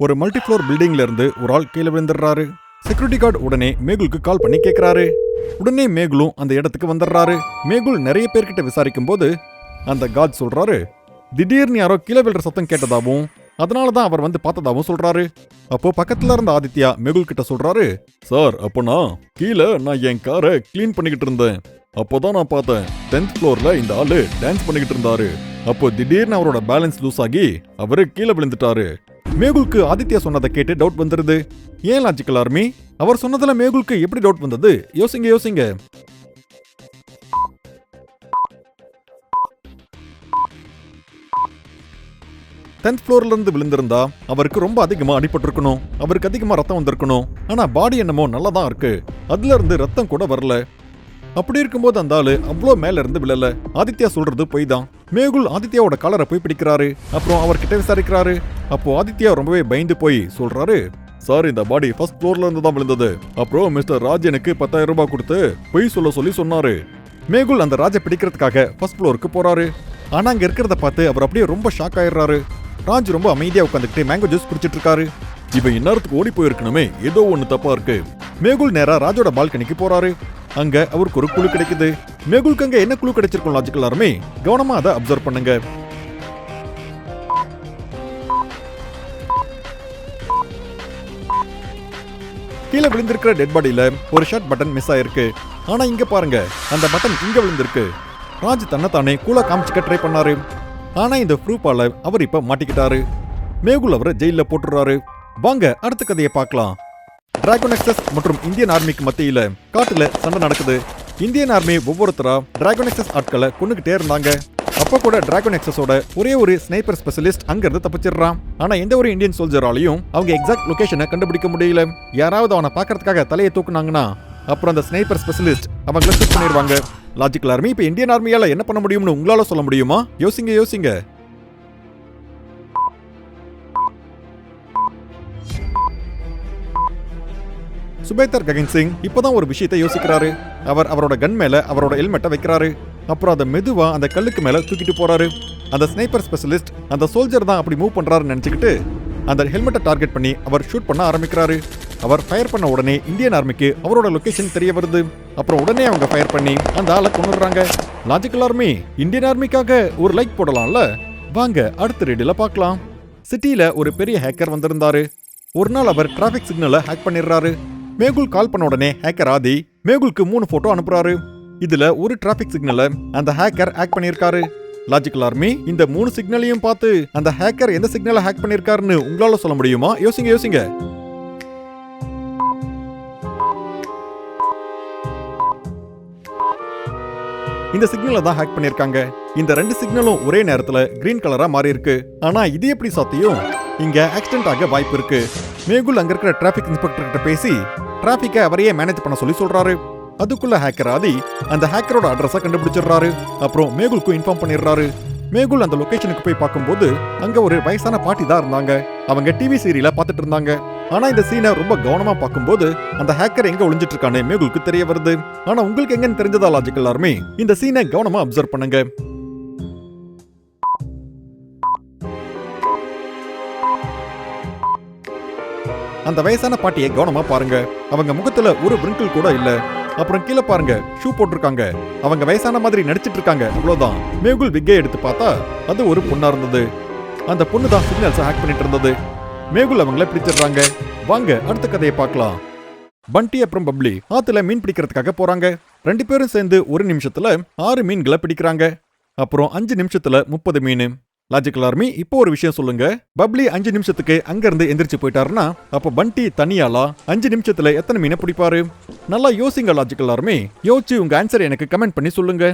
ஒரு multi floor பில்டிங்ல இருந்து ஒரு ஆள் கீழே விழுந்துடுறாரு. செக்யூரிட்டி கார்டு உடனே மேகுலுக்கு கால் பண்ணி கேட்கிறாரு. உடனே மேகுலும் அந்த இடத்துக்கு வந்துடுறாரு. மேகுல் நிறைய பேர்கிட்ட விசாரிக்கும் போது அந்த கார்டு சொல்றாரு, திடீர்னு யாரோ கீழே விழுற சத்தம் கேட்டதாவும் அதனாலதான் அவர் வந்து பார்த்ததாவும் சொல்றாரு. அப்போ பக்கத்துல இருந்த ஆதித்யா மேகுல் கிட்ட சொல்றாரு, சார் அப்போனா கீழே நான் என் காரை கிளீன் பண்ணிக்கிட்டு இருந்தேன். அப்போதான் நான் பார்த்தேன் 10th ஃப்ளோர்ல இந்த ஆளு டான்ஸ் பண்ணிக்கிட்டு இருந்தாரு. அப்போ திடீர்னு அவரோட பேலன்ஸ் லூஸ் ஆகி அவரு கீழே விழுந்துட்டாரு. மேகுலுக்கு ஆதித்யா சொன்னதை கேட்டு டவுட் வந்துருது. ஏன் லாஜிக்கல் ஆர்மி? அவர் சொன்னதுல மேகுலுக்கு எப்படி டவுட் வந்தது? யோசிங்க. 10th ஃப்ளோர்ல இருந்து விழுந்திருந்தா அவருக்கு ரொம்ப அதிகமா அடிபட்டிருக்கணும். அவருக்கு அதிகமா ரத்தம் வந்திருக்கணும். ஆனா பாடி என்னமோ நல்லா தான் இருக்கு. அதுல இருந்து ரத்தம் கூட வரல. அப்படி இருக்கும்போது அந்த ஆளு அவ்வளோ மேல இருந்து விழல. ஆதித்யா சொல்றது பொய் தான். மேகுல் ஆதித்யாவோட காலரை போய் பிடிக்கிறாரு. அப்புறம் அவர்கிட்ட விசாரிக்கிறாரு. அப்போ ஆதித்யா ரொம்பவே பயந்து போய் சொல்றாரு, சார் இந்த பாடி ஃபர்ஸ்ட் ஃப்ளோர்ல இருந்து தான் விழுந்தது. அப்புறம் மிஸ்டர் ராஜ் எனக்கு 10,000 ரூபாய் கொடுத்து பொய் சொல்லி சொன்னாரு. மேகுல் அந்த ராஜை பிடிக்கிறதுக்காக ஃபர்ஸ்ட் ஃப்ளோருக்கு போறாரு. ஆனா அங்க இருக்கிறத பார்த்து அவர் அப்படியே ரொம்ப ஷாக் ஆயிடுறாரு. ராஜ் ரொம்ப அமைதியா உட்காந்துக்கிட்டு மேங்கோ ஜூஸ் குடிச்சிட்டு இருக்காரு. இவன் இந்நேரத்துக்கு ஓடி போயிருக்கணுமே, ஏதோ ஒண்ணு தப்பா இருக்கு. மேகுல் நேரா ராஜோட பால்கனிக்கு போறாரு. அங்க அவருக்கு ஒரு குழு கிடைக்குது. மேகுலுக்கு அங்க என்ன குழு கிடைச்சிருக்கும் லாஜிக்கல் ஆர்மி? கவனமா அதை அப்சர்வ் பண்ணுங்க. கீழே விழுந்திருக்கிற டெட் பாடியில ஒரு ஷர்ட் பட்டன் மிஸ் ஆயிருக்கு. ஆனா இங்க பாருங்க, அந்த பட்டன் இங்க விழுந்திருக்கு. ராஜ் தன்னைத்தானே கூலா காமிச்சிக்க ட்ரை பண்ணாரு. ஆனா இந்த ப்ரூஃபால அவர் இப்ப மாட்டிக்கிட்டாரு. மேகுல் அவரை ஜெயில போட்டுறாரு. வாங்க அடுத்த கதையை பார்க்கலாம். டிராகன் எக்ஸஸ் மற்றும் இந்தியன் ஆர்மிக்கு மத்தியில காட்டுல சண்டை நடக்குது. இந்தியன் ஆர்மி ஒவ்வொருத்தரா டிராகன் எக்ஸஸ் ஆட்களை கொண்டுகிட்டே இருந்தாங்க. அப்ப கூட டிராகன் எக்ஸஸோட ஒரே ஒரு ஸ்னைப்பர் ஸ்பெஷலிஸ்ட் அங்கிருந்து தப்பிச்சிடுறான். ஆனா எந்த ஒரு இந்தியன் சோல்ஜராலையும் அவங்க எக்ஸாக்ட் லொகேஷனை கண்டுபிடிக்க முடியல. யாராவது அவனை பாக்குறதுக்காக தலையை தூக்குனாங்கன்னா அப்புறம் அந்த ஸ்னைப்பர் ஸ்பெஷலிஸ்ட் அவங்களை ஷூட் பண்ணிடுவாங்க. லாஜிக்கல் ஆர்மி இப்ப இந்தியன் ஆர்மியால என்ன பண்ண முடியும்னு உங்களால சொல்ல முடியுமா? யோசிங்க. சுபேந்தர் ககன் சிங் இப்பதான் ஒரு விஷயத்தை யோசிக்கிறாரு. அவர் அவரோட கன் மேல அவரோட ஹெல்மெட்டை வைக்கிறாரு. அப்புறம் அதை மெதுவா அந்த கல்லுக்கு மேல தூக்கிட்டு போறாரு. அந்த ஸ்னைப்பர் ஸ்பெஷலிஸ்ட் அந்த சோல்ஜர் தான் அப்படி மூவ் பண்றாருன்னு நினைச்சுக்கிட்டு அந்த ஹெல்மெட்டை டார்கெட் பண்ணி அவர் ஷூட் பண்ண ஆரம்பிக்கிறாரு. அவர் ஃபயர் பண்ண உடனே இந்தியன் ஆர்மிக்கு அவரோட லொகேஷன் தெரிய வருது. அப்புறம் உடனே அவங்க ஃபயர் பண்ணி அந்த ஆளை கொன்னுடுறாங்க. லாஜிக்கல் ஆர்மி, இந்தியன் ஆர்மிக்காக ஒரு லைக் போடலாம்ல? வாங்க அடுத்த ரீடில பார்க்கலாம். சிட்டியில ஒரு பெரிய ஹேக்கர் வந்திருந்தாரு. ஒரு நாள் அவர் டிராபிக் சிக்னலை ஹேக் பண்ணிடுறாரு. மேகுல் கால் பண்ண உடனே ஹேக்கர் ஆதி மேகுலுக்கு 3 போட்டோ அனுப்புறாரு. இதுல ஒரு டிராபிக் சிக்னலை அந்த ஹேக்கர் ஹேக் பண்ணிருக்காரு. லாஜிக்கல் ஆர்மி, இந்த 3 சிக்னலையும் பார்த்து அந்த ஹேக்கர் எந்த சிக்னலை ஹேக் பண்ணிருக்காருன்னு உங்களால சொல்ல முடியுமா? யோசிங்க. இந்த சிக்னலை தான் ஹேக் பண்ணிருக்காங்க. இந்த 2 சிக்னலும் ஒரே நேரத்துல கிரீன் கலரா மாறி இருக்கு. ஆனா இது எப்படி சாத்தியம்? இங்க ஆக்சிடென்ட் ஆக வாய்ப்பு இருக்கு. மேகுல் அங்க இருக்கிற டிராபிக் இன்ஸ்பெக்டர் கிட்ட பேசி டிராபிக்கை அவரையே மேனேஜ் பண்ண சொல்றாரு. அதுக்குள்ள ஹேக்கர் ஆதி அந்த ஹேக்கரோட அட்ரஸை கண்டுபிடிச்சிடுறாரு. அப்புறம் மேகுலுக்கு இன்ஃபார்ம் பண்ணிடுறாரு. மேகுல் அந்த லொகேஷனுக்கு போய் பார்க்கும்போது அங்க ஒரு வயசான பாட்டி தான் இருந்தாங்க. அவங்க டிவி சீரியல பார்த்துட்டு இருந்தாங்க. ஆனா இந்த சீனை ரொம்ப கவனமா பார்க்கும்போது அந்த ஹேக்கர் எங்க ஒளிஞ்சிட்டு இருக்கானே மேகுலுக்கு தெரிய வருது. ஆனா உங்களுக்கு எங்கன்னு தெரிஞ்சதா லாஜிக்கல் ஆர்மி? இந்த சீனை கவனமா அப்சர்வ் பண்ணுங்க. அந்த வயசான பாட்டியை கவனமா பாருங்க. அவங்க முகத்துல ஒரு விரிங்கிள் கூட இல்ல. அப்புறம் கீழே பாருங்க, ஷூ போட்டிருக்காங்க. அவங்க வயசான மாதிரி நடிச்சிட்டு இருக்காங்க. அவ்வளவுதான். மேகுல் விக்கை எடுத்து பார்த்தா அது ஒரு பொண்ணா இருந்தது. அந்த பொண்ணு தான் சிக்னல்ஸ் ஹேக் பண்ணிட்டு இருந்தது. மேகுல் அவங்கள பிடிச்சிடுறாங்க. வாங்க அடுத்த கதையை பார்க்கலாம். பண்டி அப்புறம் பப்ளி ஆத்துல மீன் பிடிக்கிறதுக்காக போறாங்க. 2 பேரும் சேர்ந்து 1 நிமிஷத்துல 6 மீன்களை பிடிக்கிறாங்க. அப்புறம் 5 நிமிஷத்துல 30 மீன். லாஜிக்கல் ஆர்மி, இப்போ ஒரு விஷயம் சொல்லுங்க. பப்ளி 5 நிமிஷத்துக்கு அங்க இருந்து எந்திரிச்சு போயிட்டாருன்னா அப்ப பண்டி தனியாலா 5 நிமிஷத்துல எத்தனை மீனை பிடிப்பாரு? நல்லா யோசிங்க லாஜிக்கல் ஆர்மி. யோசிச்சு உங்க ஆன்சர் எனக்கு கமெண்ட் பண்ணி சொல்லுங்க.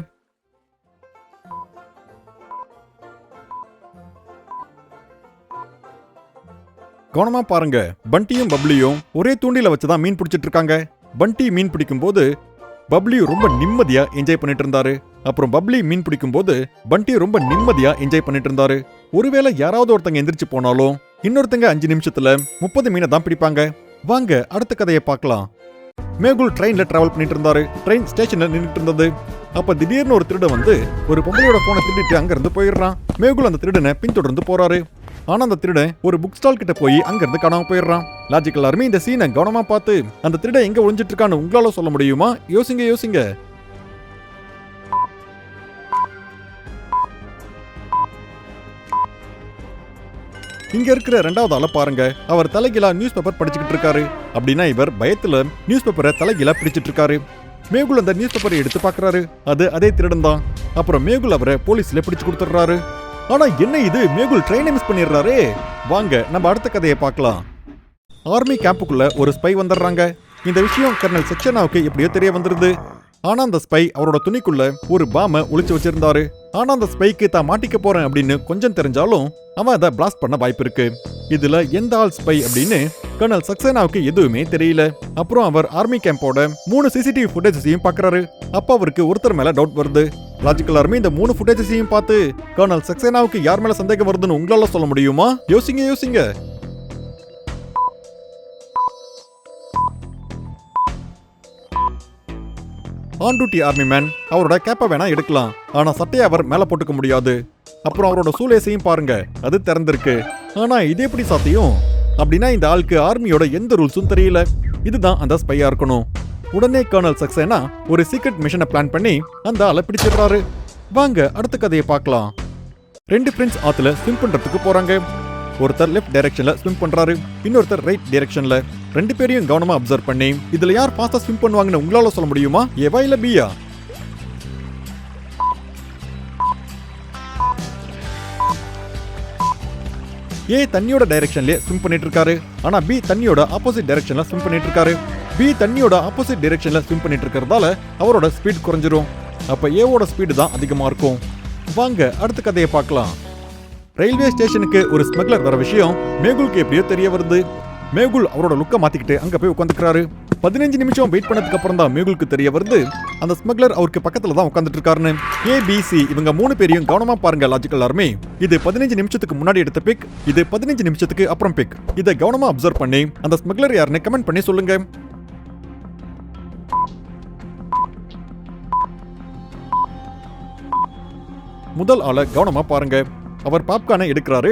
கவனமா பாருங்க. பண்டியும் பப்ளியும் ஒரே தூண்டில வச்சுதான் மீன் பிடிச்சிட்டு இருக்காங்க. பண்டி மீன் பிடிக்கும் போது பப்ளி ரொம்ப நிம்மதியா என்ஜாய் பண்ணிட்டு இருந்தாரு. அப்புறம் பப்ளி மீன் பிடிக்கும் போது பண்டி ரொம்ப நிம்மதியா என்ஜாய் பண்ணிட்டு இருந்தாரு. ஒருவேளை யாராவது ஒருத்தங்க எந்திரிச்சு போனாலும் இன்னொருத்தங்க 5 நிமிஷத்துல 30 மீனை தான் பிடிப்பாங்க. வாங்க அடுத்த கதையை பார்க்கலாம். மேகுல் ட்ரெயின்ல டிராவல் பண்ணிட்டு இருந்தாரு. ட்ரெயின் ஸ்டேஷன்ல நின்றுட்டு இருந்தது. அப்ப திடீர்னு ஒரு திருடன் வந்து ஒரு பொம்பளையோட போனை திருடிட்டு அங்க இருந்து போயிடுறான். மேகுல் அந்த திருடனை பின்தொடர்ந்து போறாரு. ஆனா அந்த திருடன் ஒரு புக் ஸ்டால் கிட்ட போய் அங்கிருந்து காணாம போயிடுறான். லாஜிக்கல் ஆர்மி இந்த சீனை கவனமா பார்த்து அந்த திருடன் எங்க ஒளிஞ்சிட்டு இருக்கான்னு உங்களால சொல்ல முடியுமா? யோசிங்க. இங்க இருக்கிற ரெண்டாவது ஆளை பாருங்க. அவர் தலைகீழா நியூஸ் பேப்பர் படிச்சுக்கிட்டு இருக்காரு. அப்படின்னா இவர் பயத்துல நியூஸ் பேப்பரை தலைகீழா பிடிச்சிட்டு இருக்காரு. மேகுல் அந்த நியூஸ் பேப்பரை எடுத்து பாக்குறாரு. அது அதே திருடன் தான். அப்புறம் மேகுல் அவரை போலீஸ்ல பிடிச்சு கொடுத்துறாரு. ஆனா என்ன இது, மேகுல் ட்ரெயினை மிஸ் பண்ணிடுறாரு. வாங்க நம்ம அடுத்த கதையை பார்க்கலாம். ஆர்மி கேம்புக்குள்ள ஒரு ஸ்பை வந்துடுறாங்க. இந்த விஷயம் கர்னல் சக்சேனாவுக்கு எப்படியோ தெரிய வந்துருது. ஆனா அந்த ஸ்பை அவரோட துணிக்குள்ள ஒரு பாமை ஒளிச்சு வச்சிருந்தாரு. ஆனா அந்த ஸ்பைக்கு தான் மாட்டிக்க போறேன் அப்படின்னு கொஞ்சம் தெரிஞ்சாலும் அவன் அதை பிளாஸ்ட் பண்ண வாய்ப்பு இருக்கு. இதுல எந்த ஆள் ஸ்பை அப்படின்னு கர்னல் சக்சேனாவுக்கு எதுவுமே தெரியல. அப்புறம் அவர் ஆர்மி கேம்போட 3 சிசிடிவி ஃபுட்டேஜஸையும் பாக்குறாரு. அப்ப அவருக்கு ஒருத்தர் மேல டவுட் வருது. லாஜிக்கல் ஆர்மி இந்த 3 ஃபுட்டேஜஸையும் பார்த்து கர்னல் சக்சேனாவுக்கு யார் மேல சந்தேகம் வருதுன்னு உங்களால சொல்ல முடியுமா? யோசிங்க. ஆன் டியூட்டி ஆர்மி மேன் அவரோட கேப்பை வேணா எடுக்கலாம். ஆனா சட்டையை அவர் மேல போட்டுக்க முடியாது. அப்புறம் அவரோட சூலேசையும் பாருங்க, அது திறந்திருக்கு. ஆனா இது எப்படி சாத்தியம்? அப்படின்னா இந்த ஆளுக்கு ஆர்மியோட எந்த ரூல்ஸும் தெரியல. இதுதான் அந்த ஸ்பையா இருக்கணும். உடனே கர்னல் சக்சேனா ஒரு சீக்ரெட் மிஷனை பிளான் பண்ணி அந்த ஆளை பிடிச்சிடுறாரு. வாங்க அடுத்த கதையை பார்க்கலாம். 2 ஃப்ரெண்ட்ஸ் ஆத்துல ஸ்விம் பண்றதுக்கு போறாங்க. ஒருத்தர் லெஃப்ட் டைரக்ஷன்ல ஸ்விம் பண்றாரு, இன்னொருத்தர் ரைட் டைரக்ஷன்ல. 2 பேரையும் கவனமா அப்சர்வ் பண்ணி இதுல யார் ஃபாஸ்டா ஸ்விம் பண்ணுவாங்கன்னு உங்களால சொல்ல முடியுமா? ஏவா இல்ல பியா? ஏ தண்ணியோட டைரக்ஷன்ல ஸ்விம் பண்ணிட்டு இருக்காரு. ஆனா பி தண்ணியோட ஆப்போசிட் டைரக்ஷன்ல ஸ்விம் பண்ணிட்டு இருக்காரு. பி தண்ணியோட ஆப்போசிட் டைரக்ஷன்ல ஸ்விம் பண்ணிட்டு இருக்கிறதால அவரோட ஸ்பீட் குறைஞ்சிரும். அப்ப ஏவோட ஸ்பீடு தான் அதிகமா இருக்கும். வாங்க அடுத்த கதையை பார்க்கலாம். ரயில்வே ஸ்டேஷனுக்கு ஒரு ஸ்மக்லர் வர விஷயம் மேகுலுக்கு எப்படியோ தெரிய வருது. மேகுல் அவரோட லுக்க மாத்திக்கிட்டு அங்க போய் உட்காந்துக்கிறாரு. 15 நிமிஷம் வெயிட் பண்ணதுக்கு அப்புறம் தான் மேகுலுக்கு தெரிய வருது அந்த ஸ்மக்லர் அவருக்கு பக்கத்துல தான் உட்காந்துட்டு இருக்காருன்னு. ஏபிசி இவங்க 3 பேரையும் கவனமா பாருங்க லாஜிக்கல் ஆர்மி. இது 15 நிமிஷத்துக்கு முன்னாடி எடுத்த பிக், இது 15 நிமிஷத்துக்கு அப்புறம் பிக். இதை கவனமா அப்சர்வ் பண்ணி அந்த ஸ்மக்லர் யாருன்னு கமெண்ட் பண்ணி சொல்லுங்க. முதல் ஆளை கவனமா பாருங்க. அவர் பாப்கார்னை எடுக்கிறாரு.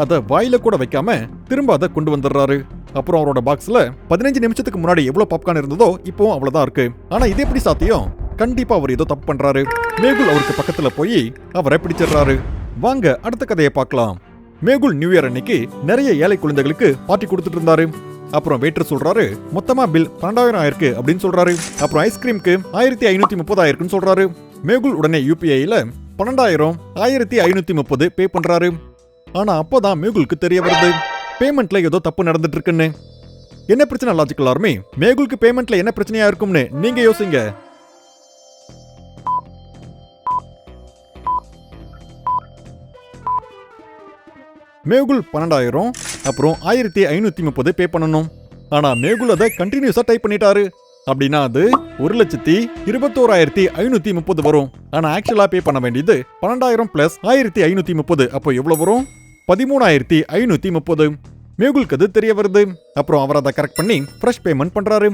அதை வாயில கூட வைக்காம திரும்ப அதை கொண்டு வந்துடுறாரு. அப்புறம் அவரோட பாக்ஸ்ல 15 நிமிஷத்துக்கு முன்னாடி எவ்வளவு பாப்கார்ன் இருந்ததோ இப்போ அவ்வளவுதான் இருக்கு. ஆனா இது எப்படி சாத்தியம்? கண்டிப்பா அவர் ஏதோ தப்பு பண்றாரு. மேகுல் அவருக்கு பக்கத்துல போய் அவரை பிடிச்சிடுறாரு. வாங்க அடுத்த கதையை பார்க்கலாம். மேகுல் நியூ இயர் அன்னைக்கு நிறைய ஏழை குழந்தைகளுக்கு பார்ட்டி கொடுத்துட்டு இருந்தாரு. அப்புறம் வெயிட்டர் சொல்றாரு மொத்தமா பில் 12,000 ஆயிருக்கு அப்படின்னு சொல்றாரு. அப்புறம் ஐஸ்கிரீம்க்கு 1530 ஆயிருக்குன்னு சொல்றாரு. மேகுல் உடனே யூபிஐல 12,000 1530 பே பண்றாரு. ஆனா அப்போதான் மேகுலுக்கு தெரிய வருது பேமெண்ட்ல ஏதோ தப்பு நடந்துட்டு இருக்குன்னு. என்ன பிரச்சனை லாஜிக்கல் ஆர்மி? மேகுலுக்கு பேமெண்ட்ல என்ன பிரச்சனையா இருக்கும்னு நீங்க யோசிங்க. மேகுல் 12,000 அப்புறம் 1530 பே பண்ணணும். ஆனா மேகுல் அதை கண்டினியூஸா டைப் பண்ணிட்டாரு. அப்படின்னா அது 1,21,530 வரும். ஆனா ஆக்சுவலா பே பண்ண வேண்டியது 12,000 பிளஸ் 1530. அப்போ எவ்வளவு வரும்? 13,530. மேகுலுக்கு அது தெரிய வருது. அப்புறம் அவர் அதை கரெக்ட் பண்ணி ஃப்ரெஷ் பேமெண்ட் பண்றாரு.